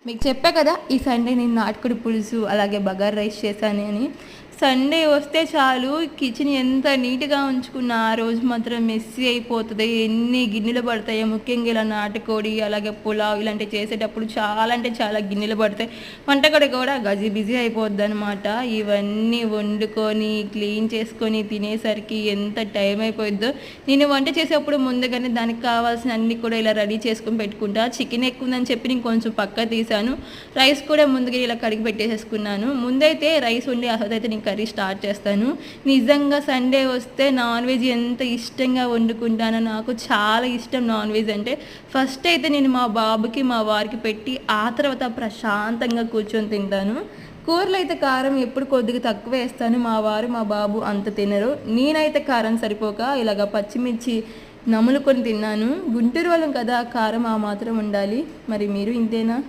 మీకు చెప్పా కదా ఈ సండే నేను నాటుకోడి పులుసు అలాగే బగారా రైస్ చేశాను అని. సండే వస్తే చాలు కిచెన్ ఎంత నీట్గా ఉంచుకున్న ఆ రోజు మాత్రం మెస్సీ అయిపోతుంది. ఎన్ని గిన్నెలు పడతాయో, ముఖ్యంగా ఇలా నాటుకోడి అలాగే పులావ్ ఇలాంటివి చేసేటప్పుడు చాలా అంటే చాలా గిన్నెలు పడతాయి. వంటగడి కూడా గజి బిజీ అయిపోద్ది అనమాట. ఇవన్నీ వండుకొని క్లీన్ చేసుకొని తినేసరికి ఎంత టైం అయిపోయిద్దో. నేను వంట చేసేటప్పుడు ముందుగానే దానికి కావాల్సిన అన్ని కూడా ఇలా రెడీ చేసుకొని పెట్టుకుంటా. చికెన్ ఎక్కువ ఉందని చెప్పి నేను కొంచెం పక్క తీసాను. రైస్ కూడా ముందుగా ఇలా కడిగి పెట్టేసేసుకున్నాను. ముందైతే రైస్ వండి అసలైతే నేను కర్రీ స్టార్ట్ చేస్తాను. నిజంగా సండే వస్తే నాన్ వెజ్ ఎంత ఇష్టంగా వండుకుంటానో, నాకు చాలా ఇష్టం నాన్ వెజ్ అంటే. ఫస్ట్ అయితే నేను మా బాబుకి మా వారికి పెట్టి ఆ తర్వాత ప్రశాంతంగా కూర్చొని తింటాను. కూరలో అయితే కారం ఎప్పుడు కొద్దిగా తక్కువ వేస్తాను. మా వారు మా బాబు అంత తినరు. నేనైతే కారం సరిపోక ఇలాగ పచ్చిమిర్చి నములుకొని తిన్నాను. గుంటూరు వాళ్ళం కదా, కారం ఆ మాత్రం ఉండాలి. మరి మీరు ఇంతేనా?